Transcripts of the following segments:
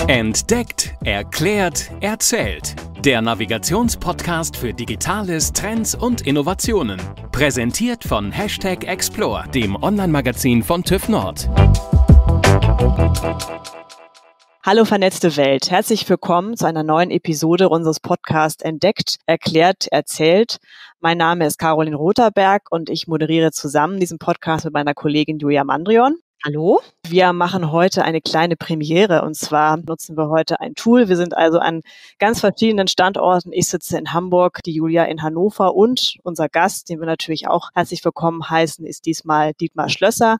Entdeckt, erklärt, erzählt. Der Navigationspodcast für Digitales, Trends und Innovationen. Präsentiert von #Explore, dem Online-Magazin von TÜV Nord. Hallo vernetzte Welt, herzlich willkommen zu einer neuen Episode unseres Podcasts Entdeckt, erklärt, erzählt. Mein Name ist Carolin Roterberg und ich moderiere zusammen diesen Podcast mit meiner Kollegin Julia Mandrión. Hallo. Wir machen heute eine kleine Premiere und zwar nutzen wir heute ein Tool. Wir sind also an ganz verschiedenen Standorten. Ich sitze in Hamburg, die Julia in Hannover und unser Gast, den wir natürlich auch herzlich willkommen heißen, ist diesmal Dietmar Schlösser.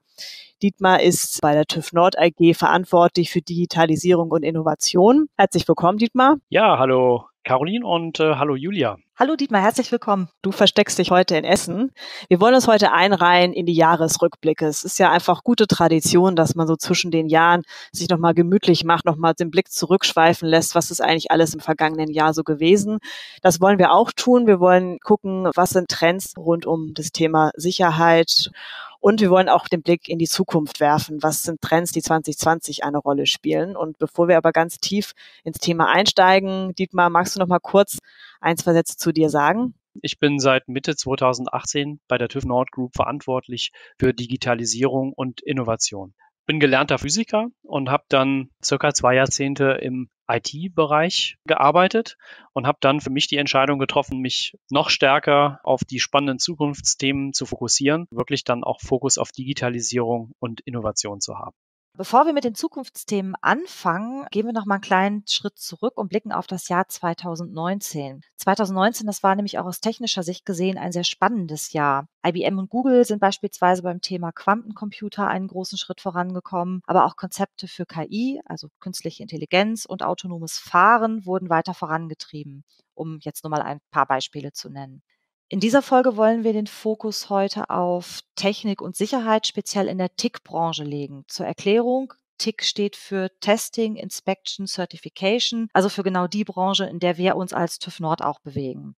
Dietmar ist bei der TÜV Nord AG verantwortlich für Digitalisierung und Innovation. Herzlich willkommen, Dietmar. Ja, hallo Carolin und hallo Julia. Hallo Dietmar, herzlich willkommen. Du versteckst dich heute in Essen. Wir wollen uns heute einreihen in die Jahresrückblicke. Es ist ja einfach gute Tradition, dass man so zwischen den Jahren sich nochmal gemütlich macht, nochmal den Blick zurückschweifen lässt, was ist eigentlich alles im vergangenen Jahr so gewesen. Das wollen wir auch tun. Wir wollen gucken, was sind Trends rund um das Thema Sicherheit. Und wir wollen auch den Blick in die Zukunft werfen. Was sind Trends, die 2020 eine Rolle spielen? Und bevor wir aber ganz tief ins Thema einsteigen, Dietmar, magst du noch mal kurz ein, zwei Sätze zu dir sagen? Ich bin seit Mitte 2018 bei der TÜV Nord Group verantwortlich für Digitalisierung und Innovation. Bin gelernter Physiker und habe dann circa 2 Jahrzehnte im IT-Bereich gearbeitet und habe dann für mich die Entscheidung getroffen, mich noch stärker auf die spannenden Zukunftsthemen zu fokussieren, wirklich dann auch Fokus auf Digitalisierung und Innovation zu haben. Bevor wir mit den Zukunftsthemen anfangen, gehen wir noch mal einen kleinen Schritt zurück und blicken auf das Jahr 2019. 2019, das war nämlich auch aus technischer Sicht gesehen ein sehr spannendes Jahr. IBM und Google sind beispielsweise beim Thema Quantencomputer einen großen Schritt vorangekommen, aber auch Konzepte für KI, also künstliche Intelligenz und autonomes Fahren wurden weiter vorangetrieben, um jetzt nur mal ein paar Beispiele zu nennen. In dieser Folge wollen wir den Fokus heute auf Technik und Sicherheit, speziell in der TIC-Branche legen. Zur Erklärung, TIC steht für Testing, Inspection, Certification, also für genau die Branche, in der wir uns als TÜV Nord auch bewegen.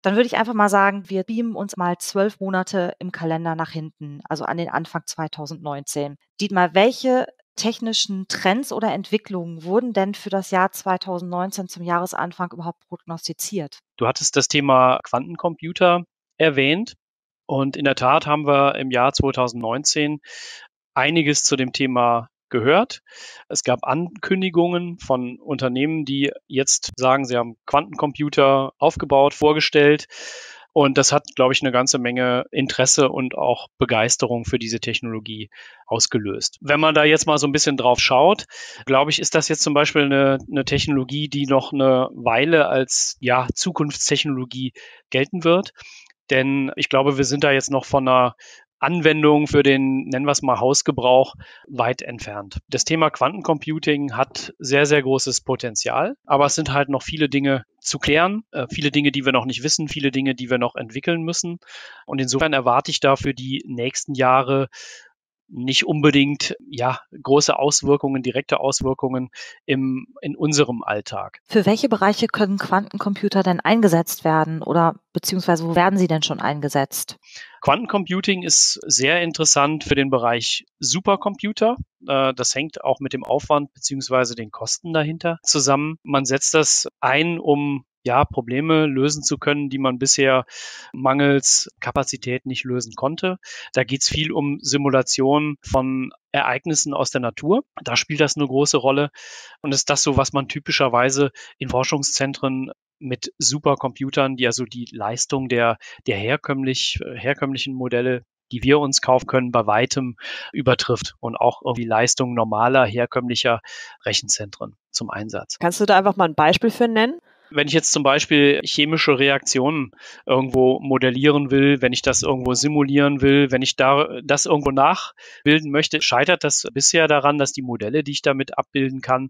Dann würde ich einfach mal sagen, wir beamen uns mal 12 Monate im Kalender nach hinten, also an den Anfang 2019. Dietmar, welche technischen Trends oder Entwicklungen wurden denn für das Jahr 2019 zum Jahresanfang überhaupt prognostiziert? Du hattest das Thema Quantencomputer erwähnt und in der Tat haben wir im Jahr 2019 einiges zu dem Thema gehört. Es gab Ankündigungen von Unternehmen, die jetzt sagen, sie haben Quantencomputer aufgebaut, vorgestellt. Und das hat, glaube ich, eine ganze Menge Interesse und auch Begeisterung für diese Technologie ausgelöst. Wenn man da jetzt mal so ein bisschen drauf schaut, glaube ich, ist das jetzt zum Beispiel eine Technologie, die noch eine Weile als Zukunftstechnologie gelten wird. Denn ich glaube, wir sind da jetzt noch von einer Anwendung für den, nennen wir es mal, Hausgebrauch weit entfernt. Das Thema Quantencomputing hat sehr, sehr großes Potenzial, aber es sind halt noch viele Dinge zu klären, viele Dinge, die wir noch nicht wissen, viele Dinge, die wir noch entwickeln müssen. Und insofern erwarte ich da für die nächsten Jahre nicht unbedingt große Auswirkungen, direkte Auswirkungen in unserem Alltag. Für welche Bereiche können Quantencomputer denn eingesetzt werden oder beziehungsweise wo werden sie denn schon eingesetzt? Quantencomputing ist sehr interessant für den Bereich Supercomputer. Das hängt auch mit dem Aufwand beziehungsweise den Kosten dahinter zusammen. Man setzt das ein, um Probleme lösen zu können, die man bisher mangels Kapazität nicht lösen konnte. Da geht es viel um Simulation von Ereignissen aus der Natur. Da spielt das eine große Rolle und ist das so, was man typischerweise in Forschungszentren mit Supercomputern, die also die Leistung der herkömmlichen Modelle, die wir uns kaufen können, bei weitem übertrifft und auch irgendwie Leistung normaler, herkömmlicher Rechenzentren zum Einsatz. Kannst du da einfach mal ein Beispiel für nennen? Wenn ich jetzt zum Beispiel chemische Reaktionen irgendwo modellieren will, wenn ich das irgendwo simulieren will, wenn ich das irgendwo nachbilden möchte, scheitert das bisher daran, dass die Modelle, die ich damit abbilden kann,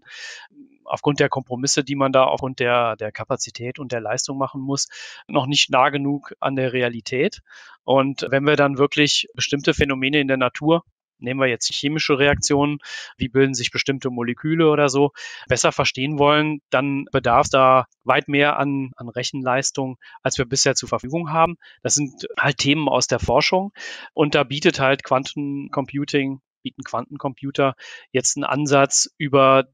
aufgrund der Kompromisse, die man da aufgrund der Kapazität und der Leistung machen muss, noch nicht nah genug an der Realität. Und wenn wir dann wirklich bestimmte Phänomene in der Natur, nehmen wir jetzt chemische Reaktionen, wie bilden sich bestimmte Moleküle oder so, besser verstehen wollen, dann bedarf da weit mehr an Rechenleistung, als wir bisher zur Verfügung haben. Das sind halt Themen aus der Forschung und da bieten Quantencomputer jetzt einen Ansatz über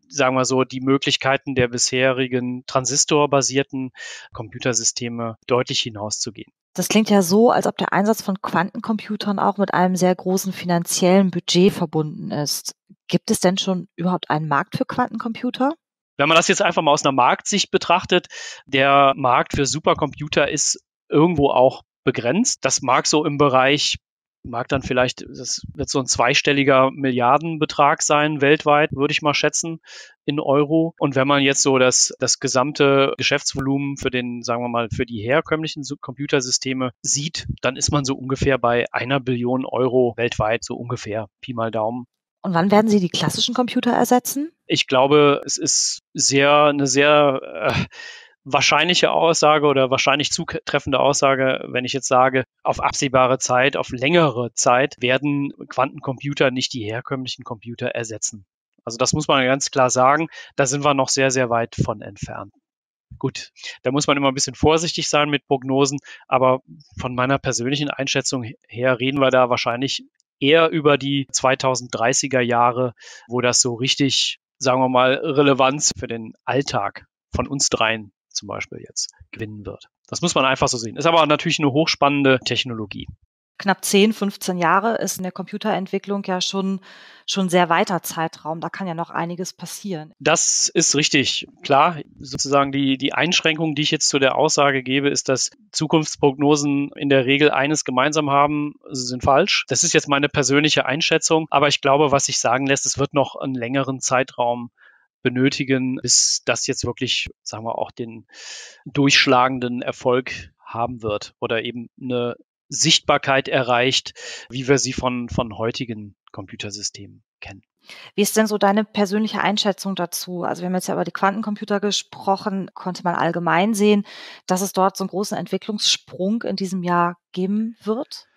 sagen wir so, die Möglichkeiten der bisherigen transistorbasierten Computersysteme deutlich hinauszugehen. Das klingt ja so, als ob der Einsatz von Quantencomputern auch mit einem sehr großen finanziellen Budget verbunden ist. Gibt es denn schon überhaupt einen Markt für Quantencomputer? Wenn man das jetzt einfach mal aus einer Marktsicht betrachtet, der Markt für Supercomputer ist irgendwo auch begrenzt. Das mag so im Bereich, das wird so ein zweistelliger Milliardenbetrag sein weltweit, würde ich mal schätzen, in Euro. Und wenn man jetzt so das gesamte Geschäftsvolumen für die herkömmlichen Computersysteme sieht, dann ist man so ungefähr bei 1 Billion Euro weltweit, so ungefähr, Pi mal Daumen. Und wann werden Sie die klassischen Computer ersetzen? Ich glaube, es ist eine sehr wahrscheinliche Aussage oder wahrscheinlich zutreffende Aussage, wenn ich jetzt sage, auf absehbare Zeit, auf längere Zeit werden Quantencomputer nicht die herkömmlichen Computer ersetzen. Also das muss man ganz klar sagen, da sind wir noch sehr, sehr weit von entfernt. Gut, da muss man immer ein bisschen vorsichtig sein mit Prognosen, aber von meiner persönlichen Einschätzung her reden wir da wahrscheinlich eher über die 2030er Jahre, wo das so richtig, sagen wir mal, Relevanz für den Alltag von uns dreien zum Beispiel jetzt gewinnen wird. Das muss man einfach so sehen. Ist aber natürlich eine hochspannende Technologie. Knapp 10, 15 Jahre ist in der Computerentwicklung ja schon sehr weiter Zeitraum. Da kann ja noch einiges passieren. Das ist richtig. Klar, sozusagen die Einschränkung, die ich jetzt zu der Aussage gebe, ist, dass Zukunftsprognosen in der Regel eines gemeinsam haben, sind falsch. Das ist jetzt meine persönliche Einschätzung. Aber ich glaube, was sich sagen lässt, es wird noch einen längeren Zeitraum benötigen, bis das jetzt wirklich, sagen wir, auch den durchschlagenden Erfolg haben wird oder eben eine Sichtbarkeit erreicht, wie wir sie von heutigen Computersystemen kennen. Wie ist denn so deine persönliche Einschätzung dazu? Also wir haben jetzt ja über die Quantencomputer gesprochen, konnte man allgemein sehen, dass es dort so einen großen Entwicklungssprung in diesem Jahr geben wird?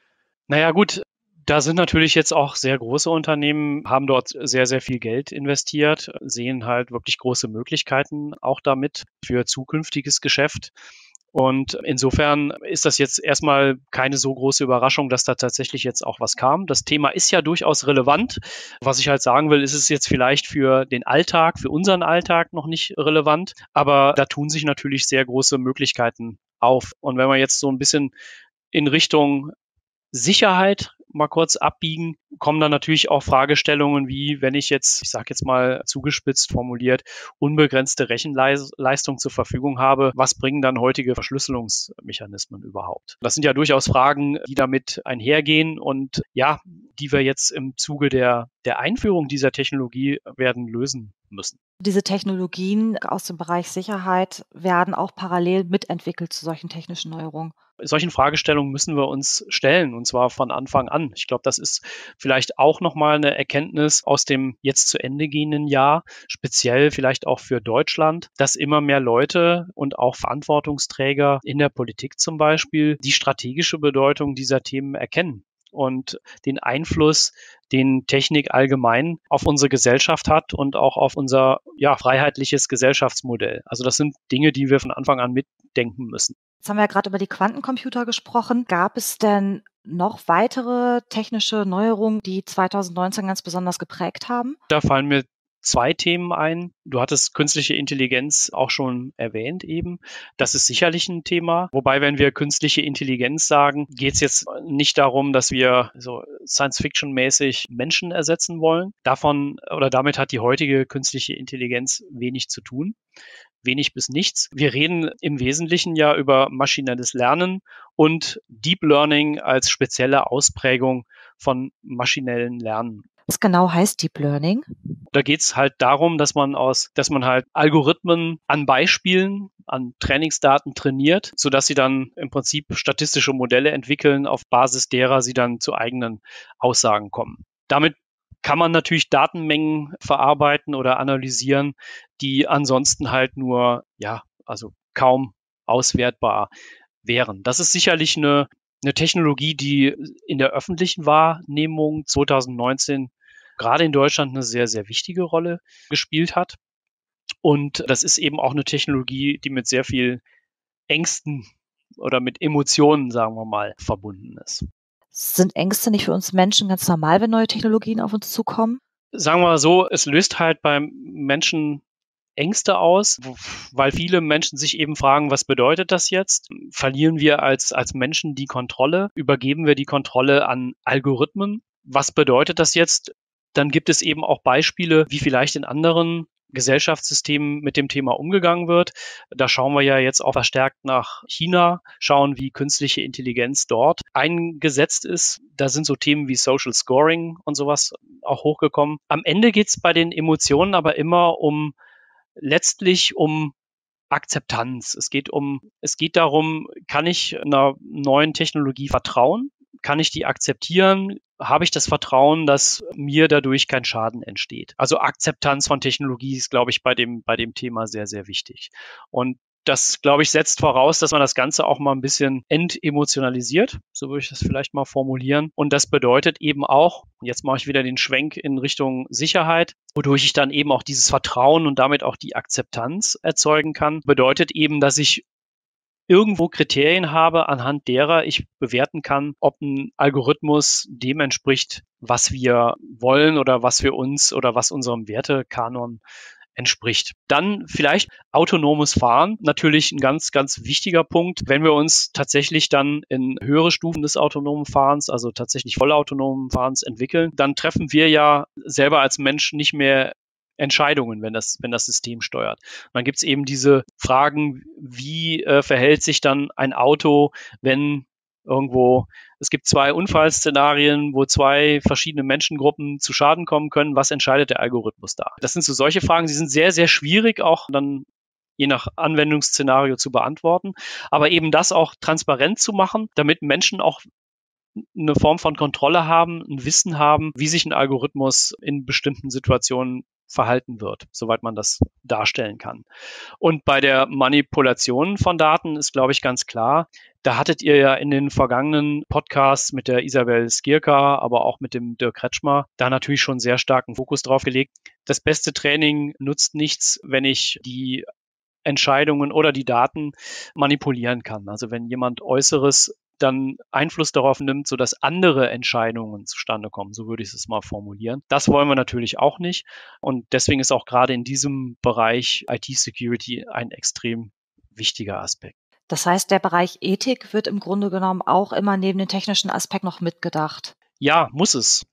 Naja gut, da sind natürlich jetzt auch sehr große Unternehmen, haben dort sehr, sehr viel Geld investiert, sehen halt wirklich große Möglichkeiten auch damit für zukünftiges Geschäft. Und insofern ist das jetzt erstmal keine so große Überraschung, dass da tatsächlich jetzt auch was kam. Das Thema ist ja durchaus relevant. Was ich halt sagen will, ist es jetzt vielleicht für den Alltag, für unseren Alltag noch nicht relevant. Aber da tun sich natürlich sehr große Möglichkeiten auf. Und wenn wir jetzt so ein bisschen in Richtung Sicherheit mal kurz abbiegen, kommen dann natürlich auch Fragestellungen wie, wenn ich sage jetzt mal zugespitzt formuliert, unbegrenzte Rechenleistung zur Verfügung habe, was bringen dann heutige Verschlüsselungsmechanismen überhaupt? Das sind ja durchaus Fragen, die damit einhergehen und ja, die wir jetzt im Zuge der Einführung dieser Technologie werden lösen müssen. Diese Technologien aus dem Bereich Sicherheit werden auch parallel mitentwickelt zu solchen technischen Neuerungen. Solchen Fragestellungen müssen wir uns stellen, und zwar von Anfang an. Ich glaube, das ist vielleicht auch nochmal eine Erkenntnis aus dem jetzt zu Ende gehenden Jahr, speziell vielleicht auch für Deutschland, dass immer mehr Leute und auch Verantwortungsträger in der Politik zum Beispiel die strategische Bedeutung dieser Themen erkennen und den Einfluss, den Technik allgemein auf unsere Gesellschaft hat und auch auf unser freiheitliches Gesellschaftsmodell. Also das sind Dinge, die wir von Anfang an mitdenken müssen. Jetzt haben wir ja gerade über die Quantencomputer gesprochen. Gab es denn noch weitere technische Neuerungen, die 2019 ganz besonders geprägt haben? Da fallen mir 2 Themen ein. Du hattest künstliche Intelligenz auch schon erwähnt eben. Das ist sicherlich ein Thema. Wobei, wenn wir künstliche Intelligenz sagen, geht es jetzt nicht darum, dass wir so Science-Fiction-mäßig Menschen ersetzen wollen. Damit hat die heutige künstliche Intelligenz wenig zu tun. Wenig bis nichts. Wir reden im Wesentlichen ja über maschinelles Lernen und Deep Learning als spezielle Ausprägung von maschinellen Lernen. Was genau heißt Deep Learning? Da geht es halt darum, dass man halt Algorithmen an Beispielen, an Trainingsdaten trainiert, sodass sie dann im Prinzip statistische Modelle entwickeln, auf Basis derer sie dann zu eigenen Aussagen kommen. Damit kann man natürlich Datenmengen verarbeiten oder analysieren, die ansonsten halt nur, kaum auswertbar wären. Das ist sicherlich eine Technologie, die in der öffentlichen Wahrnehmung 2019 gerade in Deutschland eine sehr, sehr wichtige Rolle gespielt hat. Und das ist eben auch eine Technologie, die mit sehr viel Ängsten oder mit Emotionen, sagen wir mal, verbunden ist. Sind Ängste nicht für uns Menschen ganz normal, wenn neue Technologien auf uns zukommen? Sagen wir mal so, es löst halt beim Menschen Ängste aus, weil viele Menschen sich eben fragen, was bedeutet das jetzt? Verlieren wir als Menschen die Kontrolle? Übergeben wir die Kontrolle an Algorithmen? Was bedeutet das jetzt? Dann gibt es eben auch Beispiele, wie vielleicht in anderen Gesellschaftssystemen mit dem Thema umgegangen wird. Da schauen wir ja jetzt auch verstärkt nach China, schauen, wie künstliche Intelligenz dort eingesetzt ist. Da sind so Themen wie Social Scoring und sowas auch hochgekommen. Am Ende geht es bei den Emotionen aber immer letztlich um Akzeptanz. Es geht darum, kann ich einer neuen Technologie vertrauen? Kann ich die akzeptieren? Habe ich das Vertrauen, dass mir dadurch kein Schaden entsteht? Also Akzeptanz von Technologie ist, glaube ich, bei dem Thema sehr, sehr wichtig. Und das, glaube ich, setzt voraus, dass man das Ganze auch mal ein bisschen entemotionalisiert, so würde ich das vielleicht mal formulieren. Und das bedeutet eben auch, jetzt mache ich wieder den Schwenk in Richtung Sicherheit, wodurch ich dann eben auch dieses Vertrauen und damit auch die Akzeptanz erzeugen kann, bedeutet eben, dass ich irgendwo Kriterien habe, anhand derer ich bewerten kann, ob ein Algorithmus dem entspricht, was wir wollen oder was für uns oder was unserem Wertekanon entspricht. Dann vielleicht autonomes Fahren, natürlich ein ganz, ganz wichtiger Punkt. Wenn wir uns tatsächlich dann in höhere Stufen des autonomen Fahrens, also tatsächlich vollautonomen Fahrens entwickeln, dann treffen wir ja selber als Mensch nicht mehr Entscheidungen, wenn das System steuert. Und dann gibt es eben diese Fragen, wie verhält sich dann ein Auto, wenn irgendwo, es gibt 2 Unfallszenarien, wo 2 verschiedene Menschengruppen zu Schaden kommen können. Was entscheidet der Algorithmus da? Das sind so solche Fragen, die sind sehr, sehr schwierig auch dann je nach Anwendungsszenario zu beantworten. Aber eben das auch transparent zu machen, damit Menschen auch eine Form von Kontrolle haben, ein Wissen haben, wie sich ein Algorithmus in bestimmten Situationen verhalten wird, soweit man das darstellen kann. Und bei der Manipulation von Daten ist, glaube ich, ganz klar, da hattet ihr ja in den vergangenen Podcasts mit der Isabel Skirka, aber auch mit dem Dirk Kretschmer, da natürlich schon sehr starken Fokus drauf gelegt. Das beste Training nutzt nichts, wenn ich die Entscheidungen oder die Daten manipulieren kann. Also wenn jemand Äußeres dann Einfluss darauf nimmt, sodass andere Entscheidungen zustande kommen. So würde ich es mal formulieren. Das wollen wir natürlich auch nicht. Und deswegen ist auch gerade in diesem Bereich IT-Security ein extrem wichtiger Aspekt. Das heißt, der Bereich Ethik wird im Grunde genommen auch immer neben den technischen Aspekt noch mitgedacht. Ja, muss es.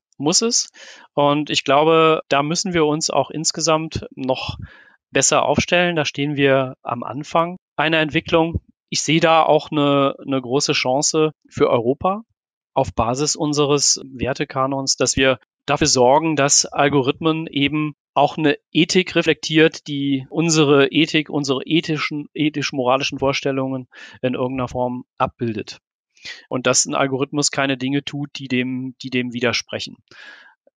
Und ich glaube, da müssen wir uns auch insgesamt noch besser aufstellen. Da stehen wir am Anfang einer Entwicklung. Ich sehe da auch eine große Chance für Europa auf Basis unseres Wertekanons, dass wir dafür sorgen, dass Algorithmen eben auch eine Ethik reflektiert, die unsere Ethik, unsere ethisch-moralischen Vorstellungen in irgendeiner Form abbildet. Und dass ein Algorithmus keine Dinge tut, die dem widersprechen.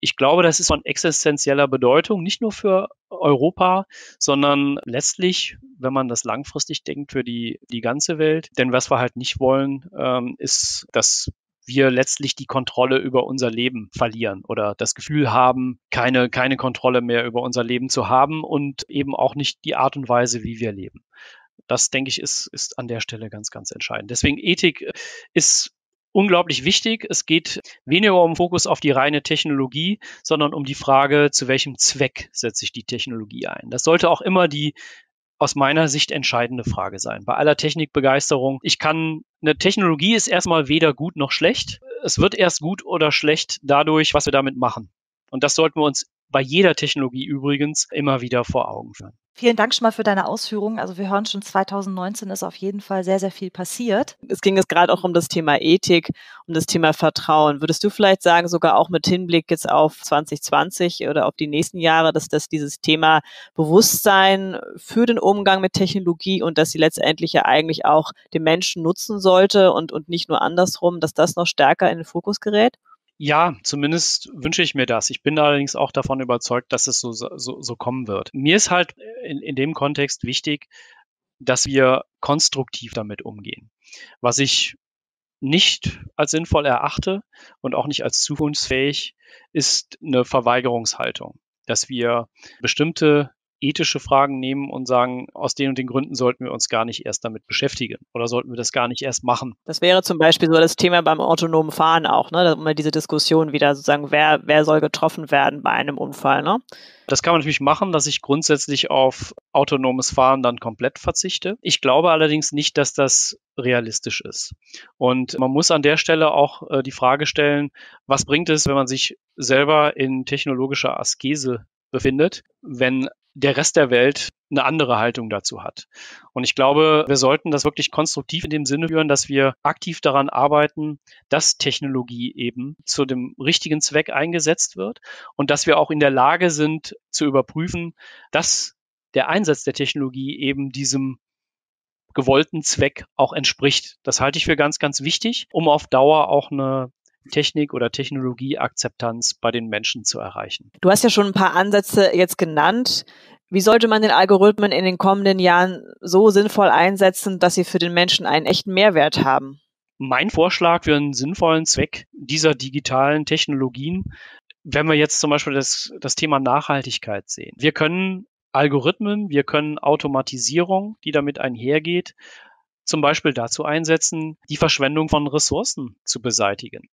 Ich glaube, das ist von existenzieller Bedeutung, nicht nur für Europa, sondern letztlich, wenn man das langfristig denkt, für die ganze Welt. Denn was wir halt nicht wollen, ist, dass wir letztlich die Kontrolle über unser Leben verlieren oder das Gefühl haben, keine Kontrolle mehr über unser Leben zu haben und eben auch nicht die Art und Weise, wie wir leben. Das, denke ich, ist an der Stelle ganz, ganz entscheidend. Deswegen Ethik ist unglaublich wichtig. Es geht weniger um Fokus auf die reine Technologie, sondern um die Frage, zu welchem Zweck setze ich die Technologie ein. Das sollte auch immer die aus meiner Sicht entscheidende Frage sein. Bei aller Technikbegeisterung, eine Technologie ist erstmal weder gut noch schlecht. Es wird erst gut oder schlecht dadurch, was wir damit machen. Und das sollten wir uns bei jeder Technologie übrigens immer wieder vor Augen führen. Vielen Dank schon mal für deine Ausführungen. Also wir hören schon, 2019 ist auf jeden Fall sehr, sehr viel passiert. Es ging jetzt gerade auch um das Thema Ethik, um das Thema Vertrauen. Würdest du vielleicht sagen, sogar auch mit Hinblick jetzt auf 2020 oder auf die nächsten Jahre, dass dieses Thema Bewusstsein für den Umgang mit Technologie und dass sie letztendlich ja eigentlich auch den Menschen nutzen sollte und nicht nur andersrum, dass das noch stärker in den Fokus gerät? Ja, zumindest wünsche ich mir das. Ich bin allerdings auch davon überzeugt, dass es so kommen wird. Mir ist halt in dem Kontext wichtig, dass wir konstruktiv damit umgehen. Was ich nicht als sinnvoll erachte und auch nicht als zukunftsfähig, ist eine Verweigerungshaltung. Dass wir bestimmte ethische Fragen nehmen und sagen, aus den und den Gründen sollten wir uns gar nicht erst damit beschäftigen oder sollten wir das gar nicht erst machen. Das wäre zum Beispiel so das Thema beim autonomen Fahren auch, ne? Immer diese Diskussion wieder sozusagen, wer soll getroffen werden bei einem Unfall, ne? Das kann man natürlich machen, dass ich grundsätzlich auf autonomes Fahren dann komplett verzichte. Ich glaube allerdings nicht, dass das realistisch ist. Und man muss an der Stelle auch die Frage stellen, was bringt es, wenn man sich selber in technologischer Askese befindet, wenn der Rest der Welt eine andere Haltung dazu hat. Und ich glaube, wir sollten das wirklich konstruktiv in dem Sinne führen, dass wir aktiv daran arbeiten, dass Technologie eben zu dem richtigen Zweck eingesetzt wird und dass wir auch in der Lage sind zu überprüfen, dass der Einsatz der Technologie eben diesem gewollten Zweck auch entspricht. Das halte ich für ganz, ganz wichtig, um auf Dauer auch eine Technik- oder Technologieakzeptanz bei den Menschen zu erreichen. Du hast ja schon ein paar Ansätze jetzt genannt. Wie sollte man den Algorithmen in den kommenden Jahren so sinnvoll einsetzen, dass sie für den Menschen einen echten Mehrwert haben? Mein Vorschlag für einen sinnvollen Zweck dieser digitalen Technologien, wenn wir jetzt zum Beispiel das Thema Nachhaltigkeit sehen. Wir können Algorithmen, wir können Automatisierung, die damit einhergeht, zum Beispiel dazu einsetzen, die Verschwendung von Ressourcen zu beseitigen,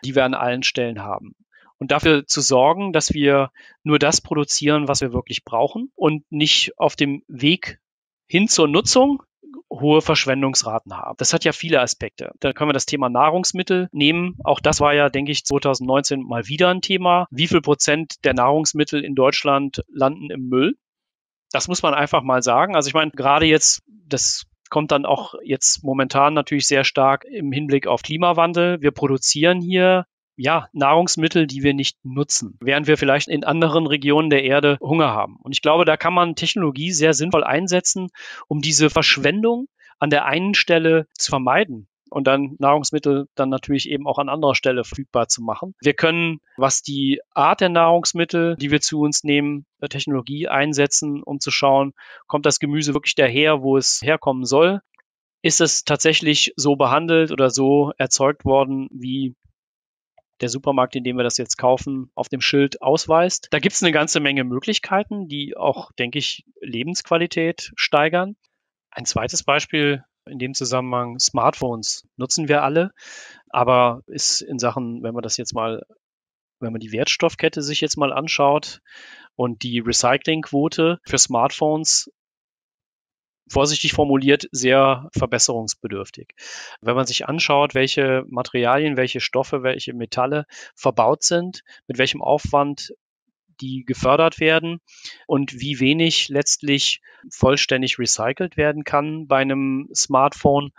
die wir an allen Stellen haben. Und dafür zu sorgen, dass wir nur das produzieren, was wir wirklich brauchen und nicht auf dem Weg hin zur Nutzung hohe Verschwendungsraten haben. Das hat ja viele Aspekte. Da können wir das Thema Nahrungsmittel nehmen. Auch das war ja, denke ich, 2019 mal wieder ein Thema. Wie viel Prozent der Nahrungsmittel in Deutschland landen im Müll? Das muss man einfach mal sagen. Also ich meine, gerade jetzt, das kommt dann auch jetzt momentan natürlich sehr stark im Hinblick auf Klimawandel. Wir produzieren hier Nahrungsmittel, die wir nicht nutzen, während wir vielleicht in anderen Regionen der Erde Hunger haben. Und ich glaube, da kann man Technologie sehr sinnvoll einsetzen, um diese Verschwendung an der einen Stelle zu vermeiden und dann Nahrungsmittel dann natürlich eben auch an anderer Stelle verfügbar zu machen. Wir können, was die Art der Nahrungsmittel, die wir zu uns nehmen, Technologie einsetzen, um zu schauen, kommt das Gemüse wirklich daher, wo es herkommen soll? Ist es tatsächlich so behandelt oder so erzeugt worden, wie der Supermarkt, in dem wir das jetzt kaufen, auf dem Schild ausweist? Da gibt es eine ganze Menge Möglichkeiten, die auch, denke ich, Lebensqualität steigern. Ein zweites Beispiel in dem Zusammenhang: Smartphones nutzen wir alle, aber ist in Sachen, wenn man die Wertstoffkette sich jetzt mal anschaut und die Recyclingquote für Smartphones, vorsichtig formuliert, sehr verbesserungsbedürftig. Wenn man sich anschaut, welche Materialien, welche Stoffe, welche Metalle verbaut sind, mit welchem Aufwand die gefördert werden und wie wenig letztlich vollständig recycelt werden kann bei einem Smartphone,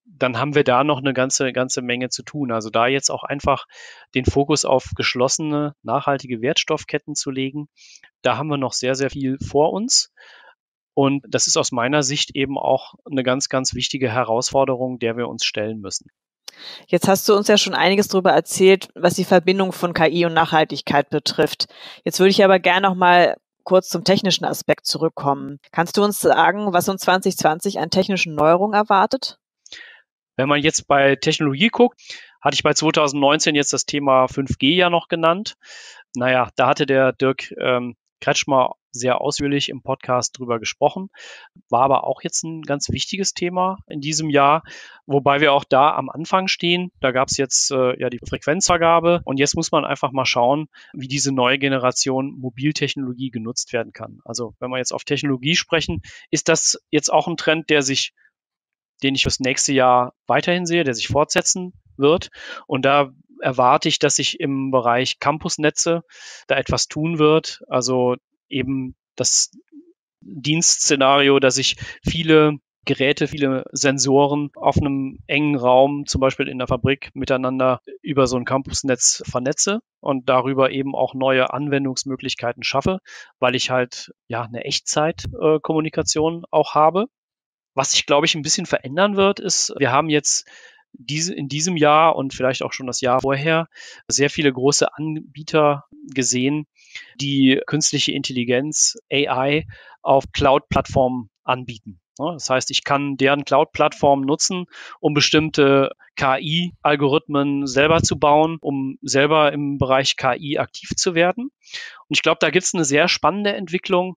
dann haben wir da noch eine ganze Menge zu tun. Also da jetzt auch einfach den Fokus auf geschlossene, nachhaltige Wertstoffketten zu legen, da haben wir noch sehr, sehr viel vor uns. Und das ist aus meiner Sicht eben auch eine ganz, ganz wichtige Herausforderung, der wir uns stellen müssen. Jetzt hast du uns ja schon einiges darüber erzählt, was die Verbindung von KI und Nachhaltigkeit betrifft. Jetzt würde ich aber gerne noch mal kurz zum technischen Aspekt zurückkommen. Kannst du uns sagen, was uns 2020 an technischen Neuerungen erwartet? Wenn man jetzt bei Technologie guckt, hatte ich bei 2019 jetzt das Thema 5G ja noch genannt. Da hatte der Dirk Kretschmer sehr ausführlich im Podcast drüber gesprochen, war aber auch jetzt ein ganz wichtiges Thema in diesem Jahr, wobei wir auch da am Anfang stehen. Da gab es jetzt die Frequenzvergabe und jetzt muss man einfach mal schauen, wie diese neue Generation Mobiltechnologie genutzt werden kann. Also wenn wir jetzt auf Technologie sprechen, ist das jetzt auch ein Trend, den ich fürs nächste Jahr weiterhin sehe, der sich fortsetzen wird. Und da erwarte ich, dass sich im Bereich Campusnetze da etwas tun wird. Also eben das Dienstszenario, dass ich viele Geräte, viele Sensoren auf einem engen Raum, zum Beispiel in der Fabrik, miteinander über so ein Campusnetz vernetze und darüber eben auch neue Anwendungsmöglichkeiten schaffe, weil ich halt eine Echtzeitkommunikation auch habe. Was sich, glaube ich, ein bisschen verändern wird, ist, wir haben jetzt in diesem Jahr und vielleicht auch schon das Jahr vorher sehr viele große Anbieter gesehen, die künstliche Intelligenz, AI, auf Cloud-Plattformen anbieten. Das heißt, ich kann deren Cloud-Plattform nutzen, um bestimmte KI-Algorithmen selber zu bauen, um selber im Bereich KI aktiv zu werden. Und ich glaube, da gibt es eine sehr spannende Entwicklung,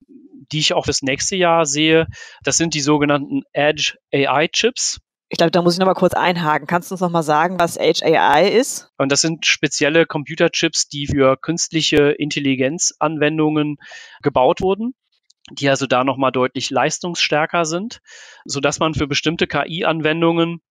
die ich auch fürs nächste Jahr sehe, das sind die sogenannten Edge AI-Chips. Ich glaube, da muss ich noch mal kurz einhaken. Kannst du uns noch mal sagen, was Edge AI ist? Und das sind spezielle Computerchips, die für künstliche Intelligenz-Anwendungen gebaut wurden, die also da nochmal deutlich leistungsstärker sind, sodass man für bestimmte KI-Anwendungen,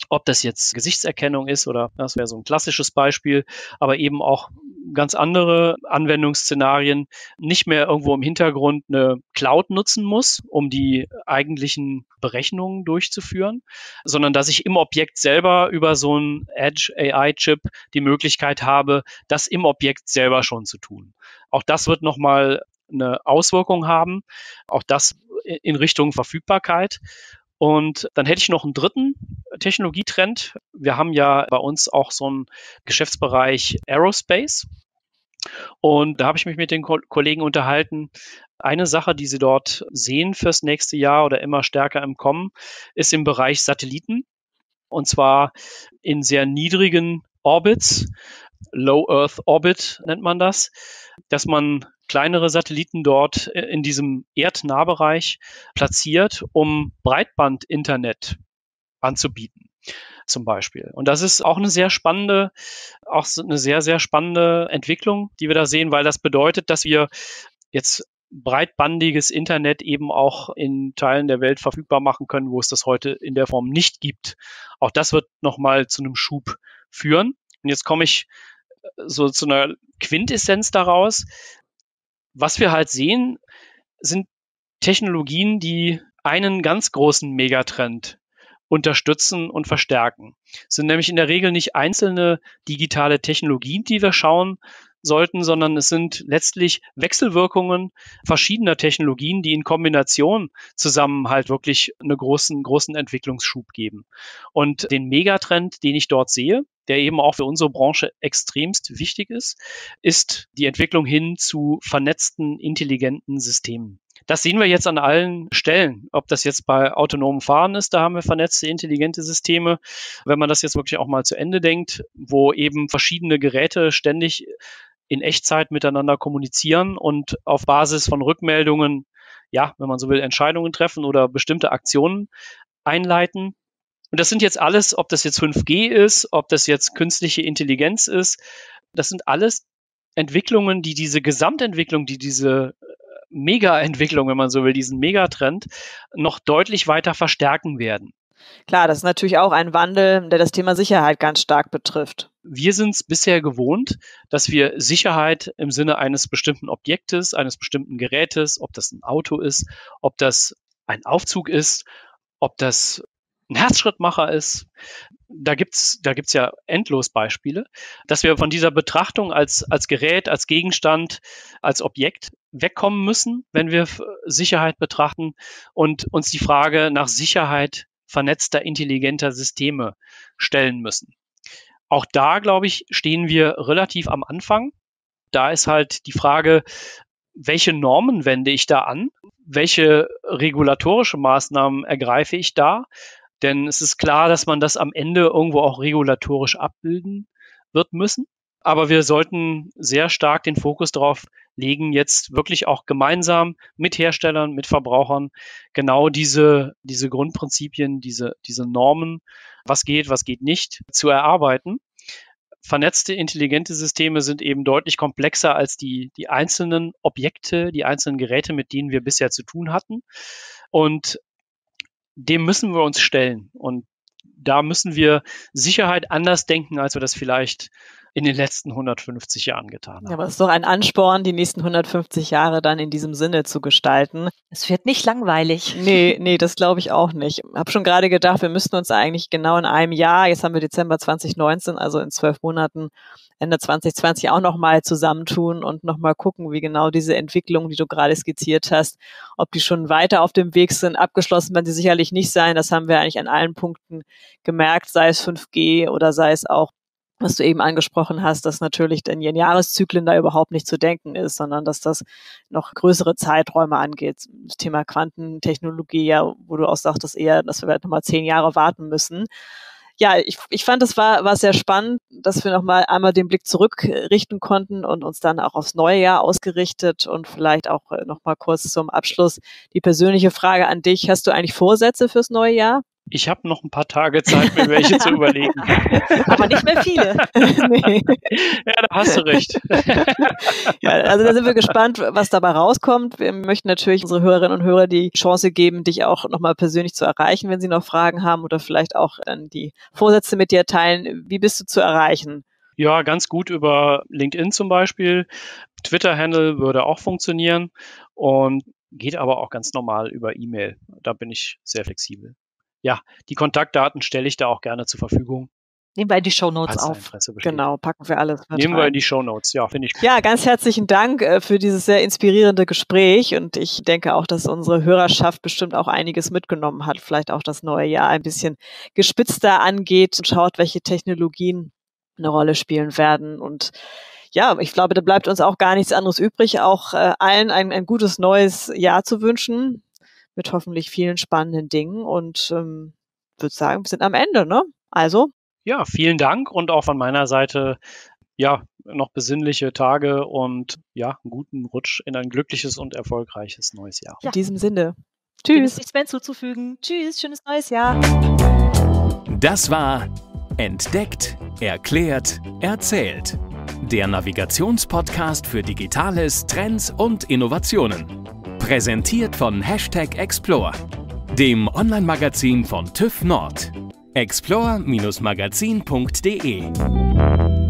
ob das jetzt Gesichtserkennung ist oder das wäre so ein klassisches Beispiel, aber eben auch ganz andere Anwendungsszenarien, nicht mehr irgendwo im Hintergrund eine Cloud nutzen muss, um die eigentlichen Berechnungen durchzuführen, sondern dass ich im Objekt selber über so einen Edge AI-Chip die Möglichkeit habe, das im Objekt selber schon zu tun. Auch das wird nochmal eine Auswirkung haben, auch das in Richtung Verfügbarkeit. Und dann hätte ich noch einen dritten Technologietrend. Wir haben ja bei uns auch so einen Geschäftsbereich Aerospace. Und da habe ich mich mit den Kollegen unterhalten. Eine Sache, die sie dort sehen fürs nächste Jahr oder immer stärker im Kommen, ist im Bereich Satelliten. Und zwar in sehr niedrigen Orbits. Low Earth Orbit nennt man das, dass man kleinere Satelliten dort in diesem Erdnahbereich platziert, um Breitband-Internet anzubieten, zum Beispiel. Und das ist auch eine sehr spannende Entwicklung, die wir da sehen, weil das bedeutet, dass wir jetzt breitbandiges Internet eben auch in Teilen der Welt verfügbar machen können, wo es das heute in der Form nicht gibt. Auch das wird nochmal zu einem Schub führen. Und jetzt komme ich so zu einer Quintessenz daraus. Was wir halt sehen, sind Technologien, die einen ganz großen Megatrend unterstützen und verstärken. Es sind nämlich in der Regel nicht einzelne digitale Technologien, die wir schauen sollten, sondern es sind letztlich Wechselwirkungen verschiedener Technologien, die in Kombination zusammen halt wirklich einen großen Entwicklungsschub geben. Und den Megatrend, den ich dort sehe, der eben auch für unsere Branche extremst wichtig ist die Entwicklung hin zu vernetzten, intelligenten Systemen. Das sehen wir jetzt an allen Stellen. Ob das jetzt bei autonomen Fahren ist, da haben wir vernetzte, intelligente Systeme. Wenn man das jetzt wirklich auch mal zu Ende denkt, wo eben verschiedene Geräte ständig in Echtzeit miteinander kommunizieren und auf Basis von Rückmeldungen, ja, wenn man so will, Entscheidungen treffen oder bestimmte Aktionen einleiten. Und das sind jetzt alles, ob das jetzt 5G ist, ob das jetzt künstliche Intelligenz ist, das sind alles Entwicklungen, die diese Gesamtentwicklung, die diese Mega-Entwicklung, wenn man so will, diesen Megatrend noch deutlich weiter verstärken werden. Klar, das ist natürlich auch ein Wandel, der das Thema Sicherheit ganz stark betrifft. Wir sind es bisher gewohnt, dass wir Sicherheit im Sinne eines bestimmten Objektes, eines bestimmten Gerätes, ob das ein Auto ist, ob das ein Aufzug ist, ob das ein Herzschrittmacher ist, da gibt's ja endlos Beispiele, dass wir von dieser Betrachtung als Gerät, als Gegenstand, als Objekt wegkommen müssen, wenn wir Sicherheit betrachten und uns die Frage nach Sicherheit vernetzter, intelligenter Systeme stellen müssen. Auch da, glaube ich, stehen wir relativ am Anfang. Da ist halt die Frage, welche Normen wende ich da an? Welche regulatorische Maßnahmen ergreife ich da? Denn es ist klar, dass man das am Ende irgendwo auch regulatorisch abbilden wird müssen. Aber wir sollten sehr stark den Fokus darauf legen, jetzt wirklich auch gemeinsam mit Herstellern, mit Verbrauchern genau diese Grundprinzipien, diese Normen, was geht nicht, zu erarbeiten. Vernetzte, intelligente Systeme sind eben deutlich komplexer als die einzelnen Objekte, die einzelnen Geräte, mit denen wir bisher zu tun hatten. Und dem müssen wir uns stellen. Und da müssen wir Sicherheit anders denken, als wir das vielleicht in den letzten 150 Jahren getan haben. Ja, aber es ist doch ein Ansporn, die nächsten 150 Jahre dann in diesem Sinne zu gestalten. Es wird nicht langweilig. Nee, das glaube ich auch nicht. Ich habe schon gerade gedacht, wir müssten uns eigentlich genau in einem Jahr, jetzt haben wir Dezember 2019, also in 12 Monaten, Ende 2020 auch nochmal zusammentun und nochmal gucken, wie genau diese Entwicklungen, die du gerade skizziert hast, ob die schon weiter auf dem Weg sind. Abgeschlossen werden sie sicherlich nicht sein. Das haben wir eigentlich an allen Punkten gemerkt, sei es 5G oder sei es auch, was du eben angesprochen hast, dass natürlich in ihren Jahreszyklen da überhaupt nicht zu denken ist, sondern dass das noch größere Zeiträume angeht. Das Thema Quantentechnologie, ja, wo du auch sagtest eher, dass wir halt nochmal 10 Jahre warten müssen. Ja, ich fand, es war sehr spannend, dass wir nochmal einmal den Blick zurückrichten konnten und uns dann auch aufs neue Jahr ausgerichtet und vielleicht auch nochmal kurz zum Abschluss die persönliche Frage an dich. Hast du eigentlich Vorsätze fürs neue Jahr? Ich habe noch ein paar Tage Zeit, mir welche zu überlegen. Aber nicht mehr viele. Nee. Ja, da hast du recht. Ja, also da sind wir gespannt, was dabei rauskommt. Wir möchten natürlich unsere Hörerinnen und Hörer die Chance geben, dich auch nochmal persönlich zu erreichen, wenn sie noch Fragen haben oder vielleicht auch dann die Vorsätze mit dir teilen. Wie bist du zu erreichen? Ja, ganz gut über LinkedIn zum Beispiel. Twitter-Handle würde auch funktionieren und geht aber auch ganz normal über E-Mail. Da bin ich sehr flexibel. Ja, die Kontaktdaten stelle ich da auch gerne zur Verfügung. Nehmen wir in die Shownotes Falls da auf. Interesse besteht. Genau, packen wir alles mit Nehmen wir rein. in die Shownotes, ja, finde ich gut. Ja, ganz herzlichen Dank für dieses sehr inspirierende Gespräch und ich denke auch, dass unsere Hörerschaft bestimmt auch einiges mitgenommen hat, vielleicht auch das neue Jahr ein bisschen gespitzter angeht und schaut, welche Technologien eine Rolle spielen werden. Und ja, ich glaube, da bleibt uns auch gar nichts anderes übrig, auch allen ein gutes neues Jahr zu wünschen, mit hoffentlich vielen spannenden Dingen und würde sagen, wir sind am Ende, ne? Also. Ja, vielen Dank und auch von meiner Seite, ja, noch besinnliche Tage und ja, einen guten Rutsch in ein glückliches und erfolgreiches neues Jahr. In diesem Sinne. Dem ist Tschüss. nichts mehr hinzuzufügen. Tschüss, schönes neues Jahr. Das war Entdeckt, Erklärt, Erzählt. Der Navigationspodcast für Digitales, Trends und Innovationen. Präsentiert von #Explore, dem Online-Magazin von TÜV Nord. explore-magazin.de